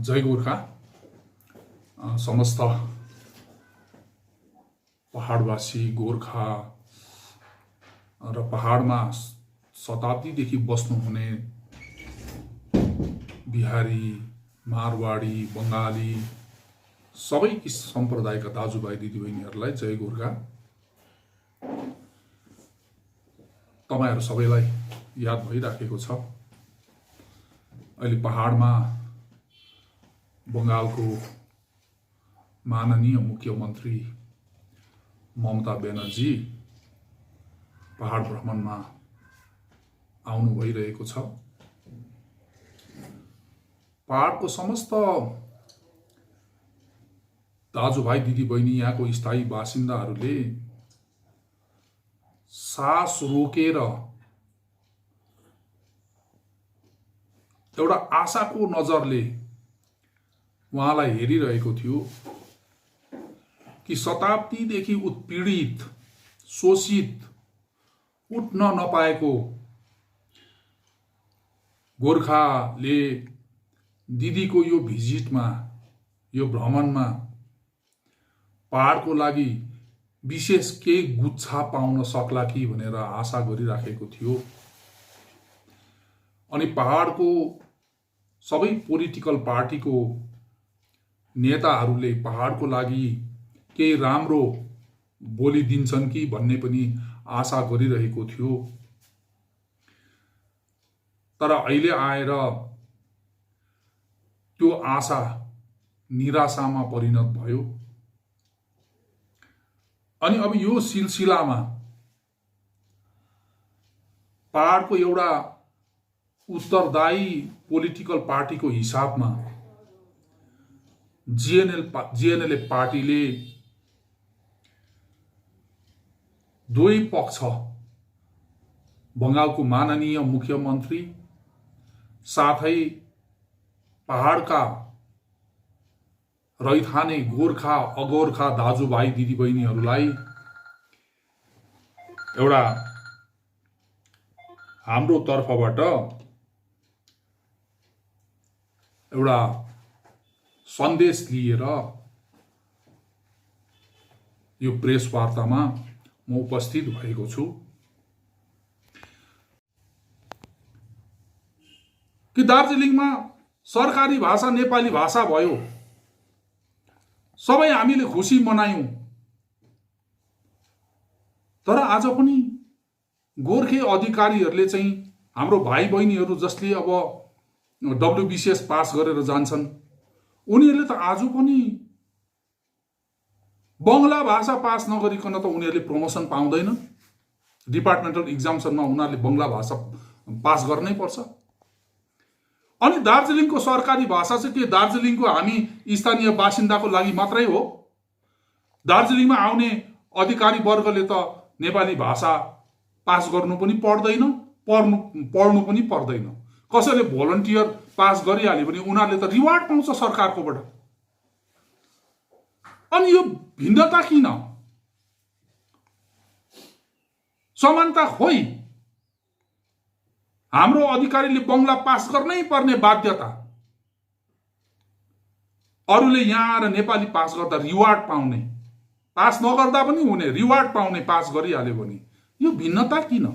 जय गोर्खा। समस्त पहाडवासी गोर्खा र पहाडमा शताब्दीदेखि बस्नुहुने बिहारी, मारवाडी, बङ्गाली सबै सम्प्रदायका दाजुभाइ दिदीबहिनीहरूलाई जय गोर्खा। तपाईहरु सबैलाई याद भइराखेको छ, अहिले पहाडमा बंगालको माननीय मुख्यमन्त्री ममता ब्यानर्जी पहाड भ्रमणमा आउनु भइरहेको छ। पहाडको समस्त दाजुभाइ दिदीबहिनी, यहाँको स्थायी बासिन्दाहरूले सास रोकेर एउटा आशाको नजरले उहाँलाई हेरिरहेको थियो कि शताब्दीदेखि उत्पीडित, शोषित, उठ्न नपाएको गोर्खाले दिदीको यो भिजिटमा, यो भ्रमणमा पहाडको लागि विशेष केही गुच्छा पाउन सक्ला कि भनेर आशा गरिराखेको थियो। अनि पहाडको सबै पोलिटिकल पार्टीको नेताहरूले पहाडको लागि केही राम्रो बोलिदिन्छन् कि भन्ने पनि आशा गरिरहेको थियो। तर अहिले आएर त्यो आशा निराशामा परिणत भयो। अनि अब यो सिलसिलामा पहाडको एउटा उत्तरदायी पोलिटिकल पार्टीको हिसाबमा जीएनएलएफ पार्टीले दुवै पक्ष, बंगालको माननीय मुख्यमन्त्री साथै पहाडका रैथाने गोर्खा अगोर्खा दाजुभाइ दिदीबहिनीहरूलाई एउटा हाम्रो तर्फबाट एउटा सन्देश लिएर यो प्रेस वार्तामा म उपस्थित भएको छु कि दार्जिलिङमा सरकारी भाषा नेपाली भाषा भयो, सबै हामीले खुसी मनायौं। तर आज पनि गोर्खे अधिकारीहरूले चाहिँ हाम्रो भाइ बहिनीहरू जसले अब डब्ल्युबिसिएस पास गरेर जान्छन्, उनीहरूले त आज पनि बंगला भाषा पास नगरिकन त उनीहरूले प्रमोसन पाउँदैन। डिपार्टमेन्टल इक्जाम्सनमा उनीहरूले बंगला भाषा पास गर्नै पर्छ। अनि दार्जिलिङको सरकारी भाषा चाहिँ के दार्जिलिङको हामी स्थानीय बासिन्दाको लागि मात्रै हो? दार्जिलिङमा आउने अधिकारी वर्गले त नेपाली भाषा पास गर्नु पनि पर्दैन, पढ्नु पनि पर्दैन। कसैले भोलन्टियर पास गरिहाल्यो भने उनीहरूले त रिवार्ड पाउँछ सरकारकोबाट। अनि यो भिन्नता किन? समानता खोइ। हाम्रो अधिकारीले बंगला पास गर्नै पर्ने बाध्यता, अरूले यहाँ आएर नेपाली पास गर्दा रिवार्ड पाउने, पास नगर्दा पनि हुने, रिवार्ड पाउने पास गरिहाल्यो भने यो भिन्नता किन?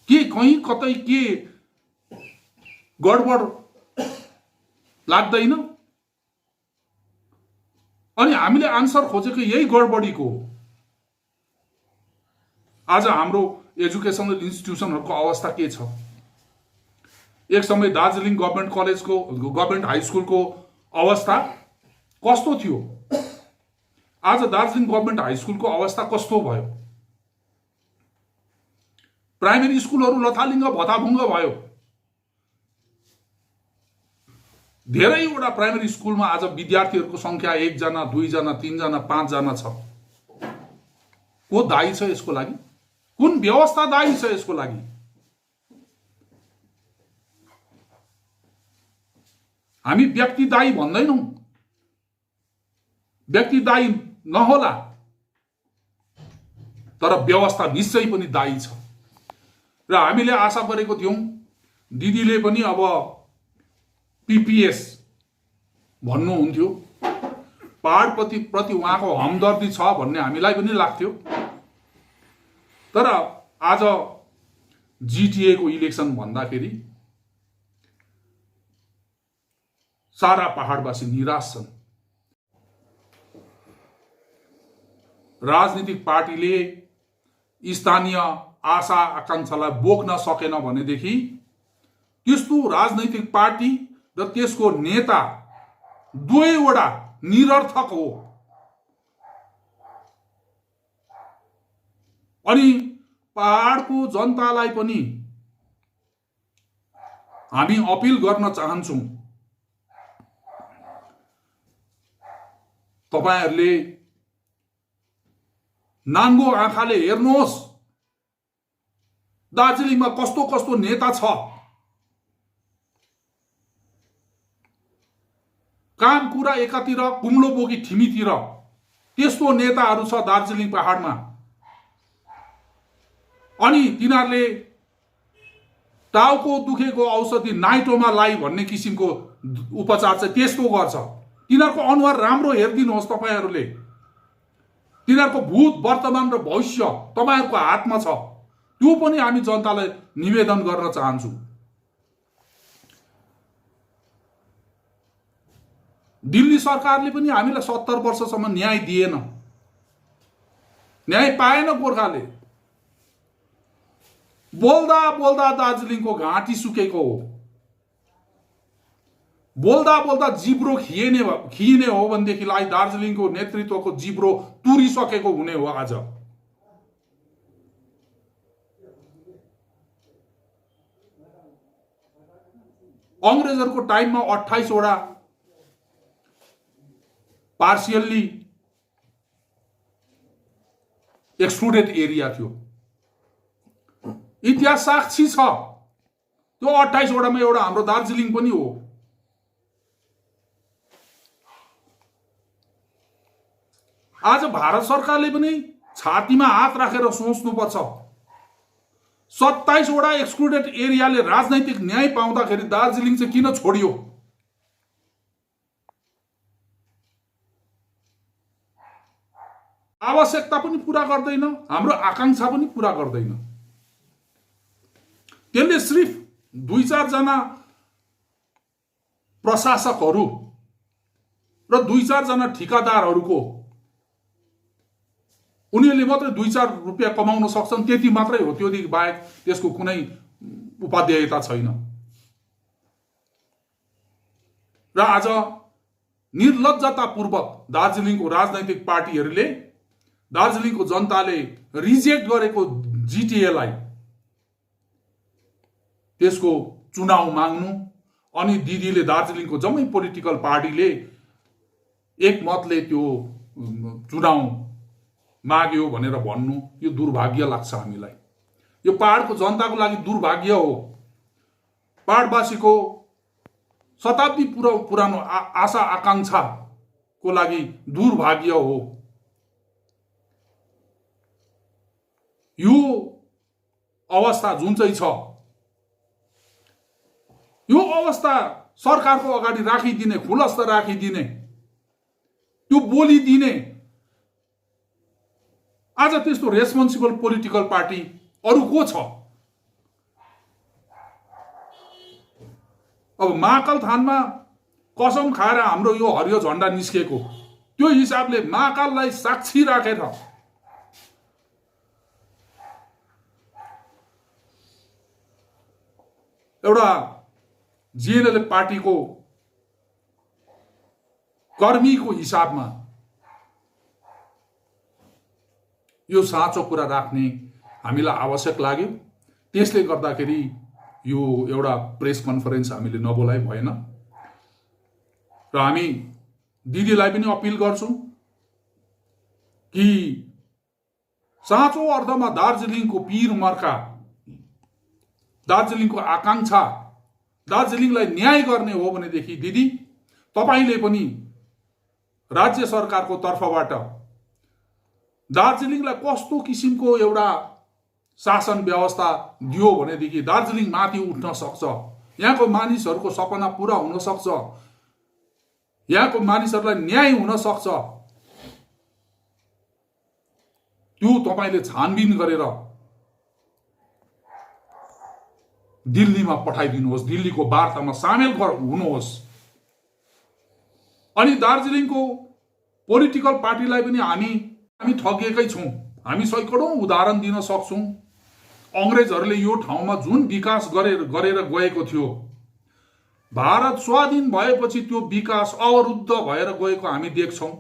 के कहीँ कतै के गडबड लाग्दैन? अनि हामीले आन्सर खोजेको यही गडबडीको। आज हाम्रो एजुकेशनल इन्स्टिट्युसनहरूको अवस्था के छ? एक समय दार्जिलिङ गभर्नमेन्ट कलेजको, गभर्नमेन्ट हाई स्कुलको अवस्था कस्तो थियो? आज दार्जिलिङ गभर्नमेन्ट हाई स्कुलको अवस्था कस्तो भयो? प्राइमेरी स्कुलहरू लथालिङ्ग भताभुङ्ग भयो। धेरैवटा प्राइमेरी स्कुलमा आज विद्यार्थीहरूको संख्या 1 जना, 2 जना, 3 जना, 5 जना छ। को दायी छ यसको लागि? कुन व्यवस्था दायी छ यसको लागि? हामी व्यक्ति दायी भन्दैनौं, व्यक्ति दायी नहोला, तर व्यवस्था निश्चय पनि दायी छ। र हामीले आशा गरेको थियौं दिदीले पनि अब पीपीएस भन्नुहुन्थ्यो। पहाडप्रति उहाँको हमदर्दी छ भन्ने हामीलाई पनि लाग्थ्यो। तर आज जिटिएको इलेक्सन भन्दाखेरि सारा पहाडवासी निराश छन्। राजनीतिक पार्टीले स्थानीय आशा आकांक्षालाई बोक्न सकेन भनेदेखि त्यस्तो राजनैतिक पार्टी र त्यसको नेता दुवैवटा निरर्थक हो। अनि पहाडको जनतालाई पनि हामी अपिल गर्न चाहन्छौँ, तपाईहरुले नाङ्गो आँखाले हेर्नुहोस् दार्जिलिङमा कस्तो कस्तो नेता छ। काम कुरा एकातिर कुम्लो बोकी ठिमीतिर त्यस्तो नेताहरू छ दार्जिलिङ पहाडमा। अनि तिनीहरूले टाउको दुखेको औषधि नाइटोमा लाई भन्ने किसिमको उपचार चाहिँ त्यस्तो गर्छ। तिनीहरूको अनुहार राम्रो हेरिदिनुहोस् तपाईहरुले। तिनीहरूको भूत वर्तमान र भविष्य तपाईहरुको हातमा छ। त्यो पनि हामी जनतालाई निवेदन गर्न चाहन्छौँ। दिल्ली सरकारले पनि हामीलाई 70 वर्षसम्म न्याय दिएन, न्याय पाएन गोर्खाले। बोल्दा बोल्दा दार्जिलिङको घाँटी सुकेको हो। बोल्दा बोल्दा जिब्रो खिइने हो भनेदेखिलाई दार्जिलिङको नेतृत्वको जिब्रो तुरिसकेको हुने हो। आज अंग्रेजहरूको टाइममा 28 वटा पार्शियल्ली एक्सक्लुडेड एरिया थियो। इतिहास साक्षी छ। त्यो 28 वटामा एउटा हाम्रो दार्जिलिङ पनि हो। आज भारत सरकारले पनि छातीमा हात राखेर सोच्नुपर्छ। 27 वटा एक्सक्लुडेड एरियाले राजनैतिक न्याय पाउँदाखेरि दार्जिलिङ चाहिँ किन छोडियो? आवश्यकता पनि पूरा गर्दैन, हाम्रो आकांक्षा पनि पूरा गर्दैन। त्यसले सिर्फ 2-4 जना प्रशासकहरू र 2-4 जना ठिकादारहरूको उनीहरूले मात्रै 2-4 रुपैयाँ कमाउन सक्छन्, त्यति मात्रै हो। त्योदेखि बाहेक त्यसको कुनै उपादेयता छैन। र आज निर्लज्जतापूर्वक दार्जिलिङको राजनैतिक पार्टीहरूले दार्जिलिङको जनताले रिजेक्ट गरेको जिटिएलाई त्यसको चुनाव माग्नु, अनि दिदीले दार्जिलिङको जम्मै पोलिटिकल पार्टीले एकमतले त्यो चुनाव माग्यो भनेर भन्नु, यो दुर्भाग्य लाग्छ हामीलाई। यो पहाडको जनताको लागि दुर्भाग्य हो। पहाडवासीको शताब्दी पुरानो आशा आकांक्षाको लागि दुर्भाग्य हो। यो अवस्था जुन चाहिँ छ, यो अवस्था सरकारको अगाडि राखिदिने, खुलस्त राखिदिने, त्यो बोलिदिने आज त्यस्तो रेस्पोन्सिबल पोलिटिकल पार्टी अरु को छ? अब महाकाल थानमा कसम खाएर हाम्रो यो हरियो झण्डा निस्केको, त्यो हिसाबले महाकाललाई साक्षी राखेर एउटा जिएनएलएफ पार्टीको कर्मीको हिसाबमा यो साँचो कुरा राख्ने हामीलाई आवश्यक लाग्यो। त्यसले गर्दाखेरि यो एउटा प्रेस कन्फरेन्स हामीले नबोलाइ भएन। र हामी दिदीलाई पनि अपिल गर्छौं कि साँचो अर्थमा दार्जिलिङको पीर मर्का, दार्जिलिङको आकांक्षा, दार्जिलिङलाई न्याय गर्ने हो भनेदेखि दिदी तपाईले पनि राज्य सरकारको तर्फबाट दार्जिलिङलाई कस्तो किसिमको एउटा शासन व्यवस्था दियो भनेदेखि दार्जिलिङ माथि उठ्न सक्छ, यहाँको मानिसहरूको सपना पूरा हुन सक्छ। यहाँको मानिसहरूलाई न्याय हुन सक्छ त्यो तपाईले छानबिन गरेर दिल्लीमा पठाइदिनुहोस्, दिल्लीको वार्तामा सामेल हुनुहोस्। अनि दार्जिलिङको पोलिटिकल पार्टीलाई पनि हामी ठगिएकै छौं। हामी सैकडौं उदाहरण दिन सक्छौं। अंग्रेजहरूले यो ठाउँमा जुन विकास गरेर गएको थियो, भारत स्वाधीन भएपछि त्यो विकास अवरुद्ध भएर गएको हामी देख्छौं।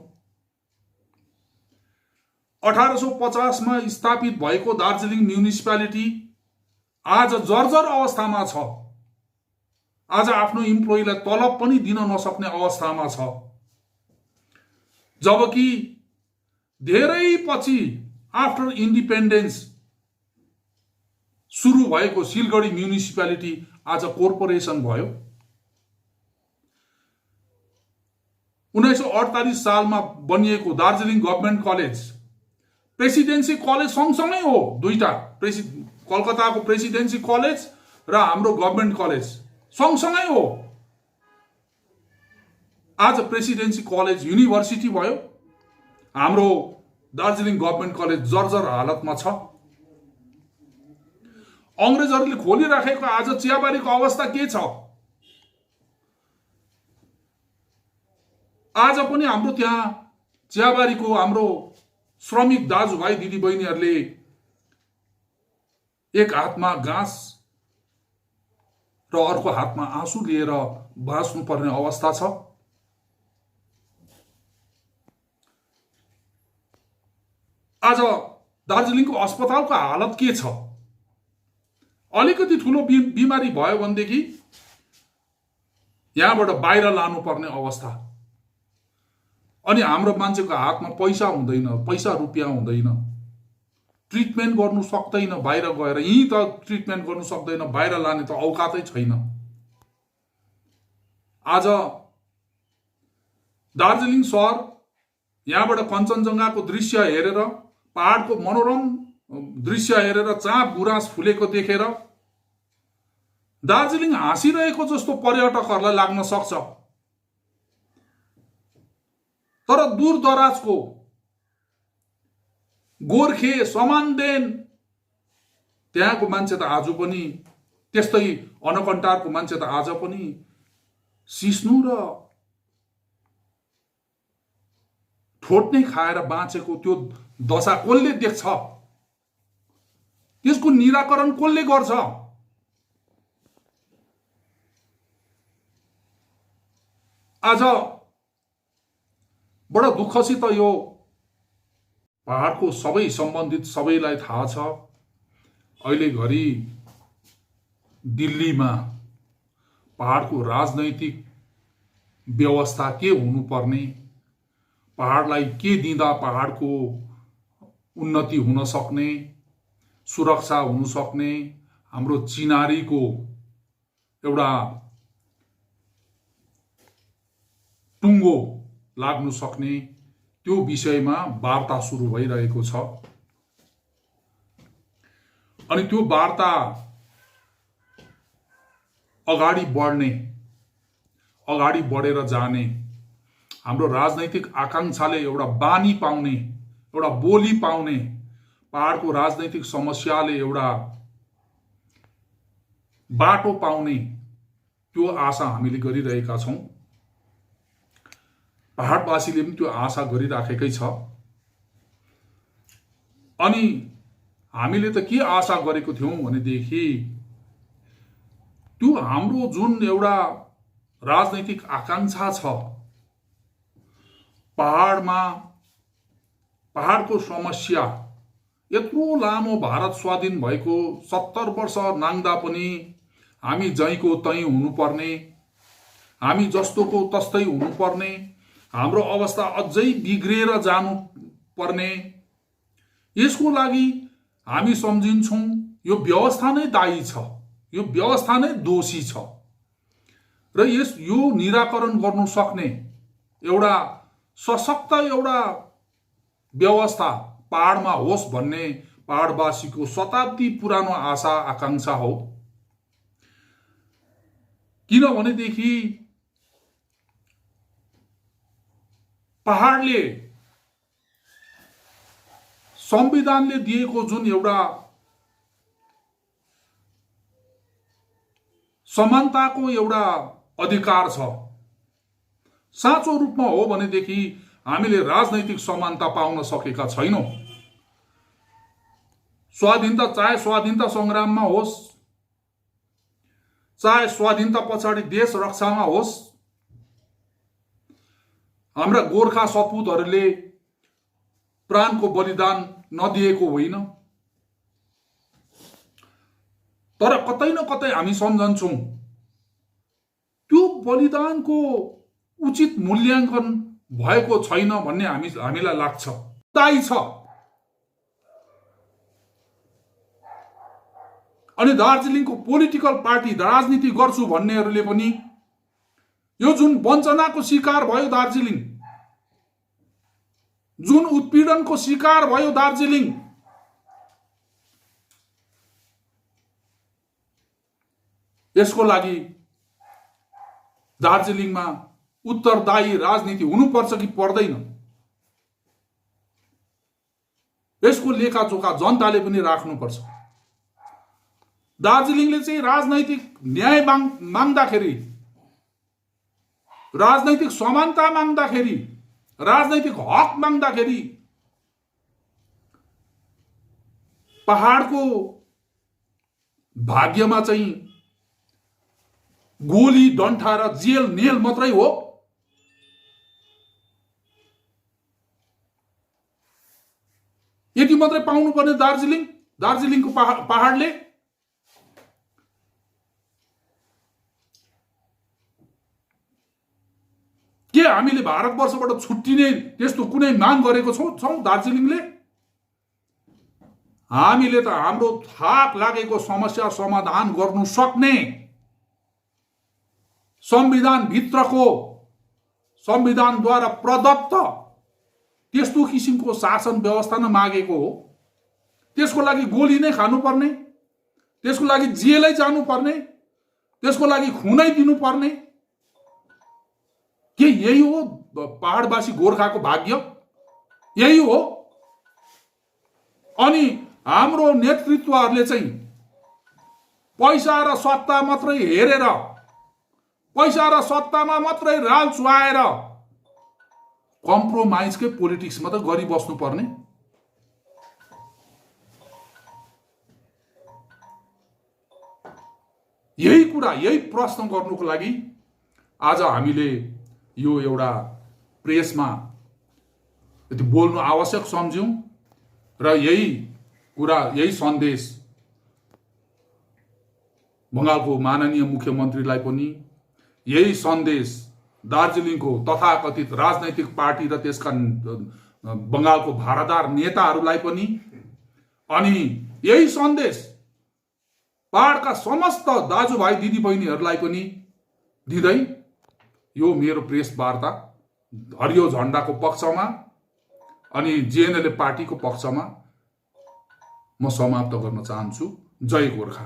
1850 मा स्थापित भएको दार्जिलिङ म्युनिसिपालिटी आज जर्जर अवस्थामा छ। आज आफ्नो इम्प्लोइलाई तलब पनि दिन नसक्ने अवस्थामा छ। जबकि धेरै पछि आफ्टर इन्डिपेन्डेन्स सुरु भएको सिलगढी म्युनिसिपालिटी आज कोर्पोरेसन भयो। 1948 सालमा बनिएको Darjeeling government college presidency college सँगसँगै हो। दुईटा कलकत्ताको प्रेसिडेन्सी कलेज र हाम्रो गभर्नमेन्ट कलेज सँगसँगै हो। आज प्रेसिडेन्सी कलेज युनिभर्सिटी भयो, हाम्रो दार्जिलिङ गभर्नमेन्ट कलेज जर्जर हालतमा छ। अंग्रेजहरूले खोलिराखेको आज चियाबारीको अवस्था के छ? आज पनि हाम्रो त्यहाँ चियाबारीको हाम्रो श्रमिक दाजुभाइ दिदीबहिनीहरूले एक हातमा घाँस र अर्को हातमा आँसु लिएर बाँच्नु पर्ने अवस्था छ। आज दार्जिलिङको अस्पतालको हालत के छ? अलिकति ठुलो बिमारी भयो भनेदेखि यहाँबाट बाहिर लानु पर्ने अवस्था। अनि हाम्रो मान्छेको हातमा पैसा हुँदैन, पैसा रुपियाँ हुँदैन, ट्रिटमेन्ट गर्नु सक्दैन। बाहिर गएर यही त ट्रिटमेन्ट गर्नु सक्दैन, बाहिर लाने त औकातै छैन। आज दार्जिलिङ शहर यहाँबाट कञ्चनजङ्घाको दृश्य हेरेर, पहाडको मनोरम दृश्य हेरेर, चाँप गुराँस फुलेको देखेर दार्जिलिङ हाँसिरहेको जस्तो पर्यटकहरूलाई लाग्न सक्छ। तर दूर दराजको गोर्खे, समानदेन त्यहाँको मान्छे त आज पनि, त्यस्तै अनकन्टारको मान्छे त आज पनि सिस्नु र ठोट्ने खाएर बाँचेको त्यो दशा कसले देख्छ? त्यसको निराकरण कसले गर्छ? आज बडा दुःखसित यो पहाडको सबै सम्बन्धित सबैलाई थाहा छ, अहिले घरि दिल्लीमा पहाडको राजनैतिक व्यवस्था के हुनुपर्ने, पहाडलाई के दिँदा पहाडको उन्नति हुन सक्ने, सुरक्षा हुन सक्ने, हाम्रो चिनारीको एउटा टुङ्गो लाग्नु सक्ने, त्यो विषयमा वार्ता सुरु भइरहेको छ। अनि त्यो वार्ता अगाडि बढेर जाने, हाम्रो राजनैतिक आकांक्षाले एउटा बानी पाउने, एउटा बोली पाउने, पहाडको राजनैतिक समस्याले एउटा बाटो पाउने, त्यो आशा हामीले गरिरहेका छौं। पहाडवासीले पनि त्यो आशा गरिराखेकै छ। अनि हामीले त के आशा गरेको थियौं भनेदेखि, त्यो हाम्रो जुन एउटा राजनैतिक आकांक्षा छ, पहाडको समस्या यत्रो लामो भारत स्वाधीन भएको 70 वर्ष नाङ्दा पनि हामी जैको तै हुनुपर्ने, हामी जस्तोको तस्तै हुनुपर्ने, हाम्रो अवस्था अझै बिग्रेर जानु पर्ने, यसको लागि हामी सम्झिन्छौं यो व्यवस्था नै दायी छ, यो व्यवस्था नै दोषी छ र यो निराकरण गर्नु सक्ने एउटा सशक्त एउटा व्यवस्था पहाडमा होस् भन्ने पहाडवासीको शताब्दी पुरानो आशा आकांक्षा हो। किनभनेदेखि पहाडले संविधानले दिएको जुन एउटा समानताको एउटा अधिकार छ, साँचो रूपमा हो भनेदेखि हामीले राजनैतिक समानता पाउन सकेका छैनौं। स्वाधीनता, चाहे स्वाधीनता संग्राममा होस्, चाहे स्वाधीनता पछाडि देश रक्षामा होस्, हाम्रा गोर्खा सपूतहरूले प्राणको बलिदान नदिएको होइन। तर कतै न कतै हामी सम्झन्छौं त्यो बलिदानको उचित मूल्याङ्कन भएको छैन भन्ने हामीलाई लाग्छ। दायी छ। अनि दार्जिलिङको पोलिटिकल पार्टी राजनीति गर्छु भन्नेहरूले पनि यो जुन वञ्चनाको शिकार भयो दार्जिलिङ, जुन उत्पीडनको शिकार भयो दार्जिलिङ, यसको लागि दार्जिलिङमा उत्तरदायी राजनीति हुनुपर्छ कि पर्दैन, यसको लेखाजोखा जनताले पनि राख्नुपर्छ। दार्जिलिङले चाहिँ राजनैतिक न्याय माग्दाखेरि, राजनैतिक समानता माग्दाखेरि, राजनैतिक हक माग्दाखेरि पहाडको भाग्यमा चाहिँ गोली, डन्ठा र जेल नेल मात्रै हो। यति मात्रै पाउनुपर्ने दार्जिलिङको पहाडले। के हामीले भारतवर्षबाट छुट्टिने त्यस्तो कुनै माग गरेको छौं दार्जिलिङले? हामीले त हाम्रो थाक लागेको समस्या समाधान गर्नु सक्ने संविधान भित्रको, संविधानद्वारा प्रदत्त त्यस्तो किसिमको शासन व्यवस्था नै मागेको हो। त्यसको लागि गोली नै खानुपर्ने, त्यसको लागि जेलै जानुपर्ने, त्यसको लागि खुनै दिनुपर्ने? के यही हो पहाडवासी गोर्खाको भाग्य? यही हो? अनि हाम्रो नेतृत्वहरूले चाहिँ पैसा र सत्ता मात्रै हेरेर, पैसा र सत्तामा मात्रै राल चुहाएर कम्प्रोमाइजकै पोलिटिक्स मात्रै गरिबस्नु पर्ने? यही कुरा, यही प्रश्न गर्नुको लागि आज हामीले यो एउटा प्रेसमा यति बोल्नु आवश्यक सम्झ्यौं र यही कुरा, यही सन्देश बंगालको माननीय मुख्यमन्त्रीलाई पनि, यही सन्देश दार्जिलिङको तथाकथित राजनैतिक पार्टी र त्यसका बंगालको भारादार नेताहरूलाई पनि, अनि यही सन्देश पहाडका समस्त दाजुभाइ दिदीबहिनीहरूलाई पनि दिँदै यो मेरो प्रेस वार्ता हरियो झण्डाको पक्षमा अनि जेएनएलएफ पार्टीको पक्षमा म समाप्त गर्न चाहन्छु। जय गोर्खा।